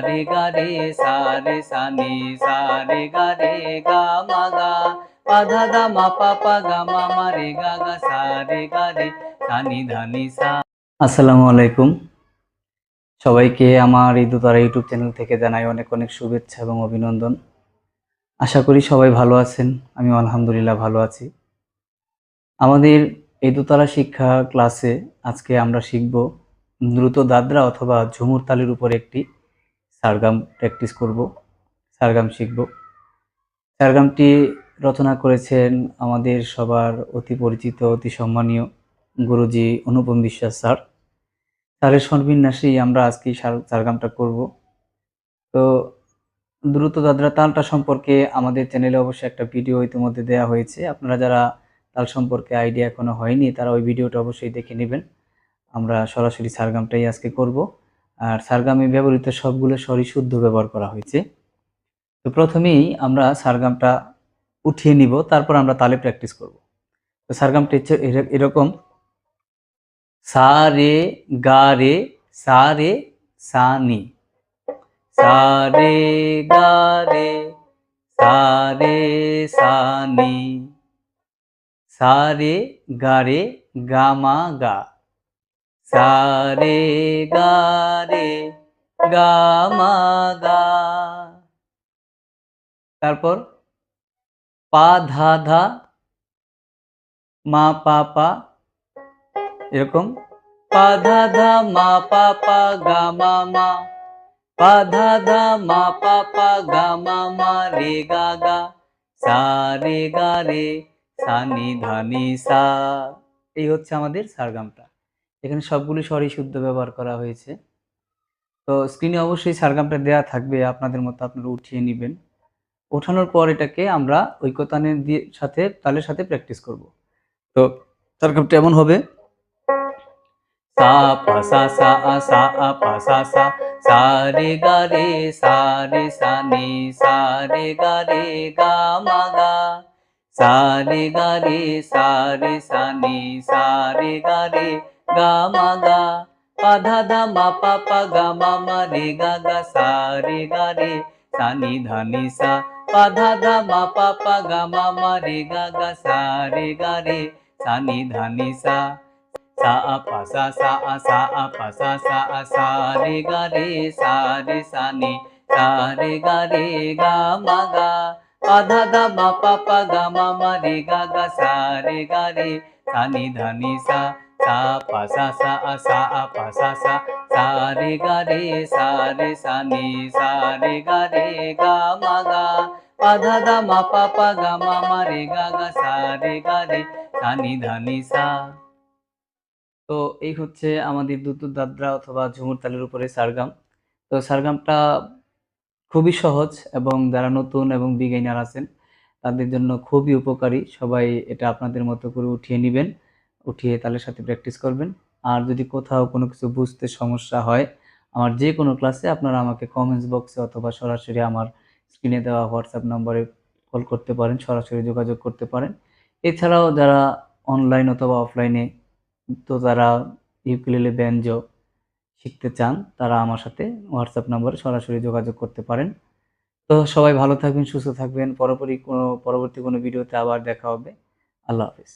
রে গা রে সা রে সা নি সা রে গা মা গা পা ধা ধা মা পা পা গা মা মা রে গা সা রে সা নি ধা নি সা। আসসালামু আলাইকুম, সবাইকে আমার এই দোতারা ইউটিউব চ্যানেল থেকে জানাই অনেক অনেক শুভেচ্ছা এবং অভিনন্দন। আশা করি সবাই ভালো আছেন, আমিও আলহামদুলিল্লাহ ভালো আছি। আমাদের এই দোতলা শিক্ষা ক্লাসে আজকে আমরা শিখব দ্রুত দাদরা অথবা ঝুমুর তালের উপর একটি সারগাম প্র্যাকটিস করব, সারগাম শিখব। সারগামটি রচনা করেছেন আমাদের সবার অতি পরিচিত, অতি সম্মানীয় গুরুজি অনুপম বিশ্বাস স্যার। স্যারের সন্বিন্যাসেই আমরা আজকে সারগামটা করব। তো দ্রুত দাদরা তালটা সম্পর্কে আমাদের চ্যানেলে অবশ্যই একটা ভিডিও ইতিমধ্যে দেওয়া হয়েছে। আপনারা যারা তাল সম্পর্কে আইডিয়া এখনো হয়নি তারা ওই ভিডিওটা অবশ্যই দেখে নেবেন। আমরা সরাসরি সারগামটাই আজকে করব। আর সারগামে ব্যবহৃত সবগুলো স্বরই শুদ্ধ ব্যবহার করা হয়েছে। তো প্রথমেই আমরা সারগামটা উঠিয়ে নিব, তারপর আমরা তালে প্র্যাকটিস করব। তো সারগামটা এরকম: সা রে গা রে সা রে সা নি, সা রে গা রে সা রে সা নি, সা রে গা রে গা মা গা, সা রে গা রে গা মা গা। তারপর পা ধা ধা মা পা পা, এরকম পা ধা ধা মা পা পা গা মা মা, পা ধা ধা মা পা পা গা মা মা রে গা সা রে গা রে সা নি ধা নি সা। এই হচ্ছে আমাদের সারগামটা। এখানে সবগুলি স্বরই শুদ্ধ ব্যবহার করা হয়েছে। তো স্ক্রিনে অবশ্যই সারগামটা দেওয়া থাকবে, আপনাদের মতো আপনারা উঠিয়ে নেবেন। ওঠানোর পর এটাকে আমরা ঐকতানের সাথে তালের সাথে প্র্যাকটিস করব। তো সারগামটা এমন হবে: সা পা সা সা আ সা আ পা সা সা, সা রে গা রে সা রে সা নি সা রে গা মা গা, সা রে গা রে সা রে সা নি সা রে গা মা গা, পা ধা ধা মা পা পা গা মা মা রে গা সা রে সা নি ধা নি সা, পা ধা ধা মা পা পা গা মা মা রে গা সা রে সা নি ধা নি সা। সা আ পা সা সা আ সা আ পা সা সা আ সা রে সা রে সা নি সা রে গা মা গা, পা ধা ধা মা পা পা গা মা মা রে গা সা রে সা নি ধা নি সা, সা পা সা সা আ সা আ পা সা সা, সা রে সা রে সা নি সা রে গা মা গা, পা ধা ধা মা পা পা গা মা মা রে গা সা রে সা নি ধা নি সা। তো এই হচ্ছে আমাদের দ্রুত দাদরা অথবা ঝুমুর তালের উপরে সারগাম। তো সারগামটা খুবই সহজ এবং যারা নতুন এবং বিগিনার আছেন তাদের জন্য খুবই উপকারী। সবাই এটা আপনাদের মতো করে উঠিয়ে নেবেন, উঠিয়ে তালের সাথে প্র্যাকটিস করবেন। আর যদি কোথাও কোনো কিছু বুঝতে সমস্যা হয়, আমার যে কোনো ক্লাসে আপনারা আমাকে কমেন্টস বক্সে অথবা সরাসরি আমার স্ক্রিনে দেওয়া হোয়াটসঅ্যাপ নম্বরে কল করতে পারেন, সরাসরি যোগাযোগ করতে পারেন। এছাড়াও যারা অনলাইন অথবা অফলাইনে তো যারা ইউকুলেলে ব্যাঞ্জো শিখতে চান তারা আমার সাথে হোয়াটসঅ্যাপ নম্বরে সরাসরি যোগাযোগ করতে পারেন। তো সবাই ভালো থাকবেন, সুস্থ থাকবেন। পরবর্তী কোনো ভিডিওতে আবার দেখা হবে। আল্লাহ হাফেজ।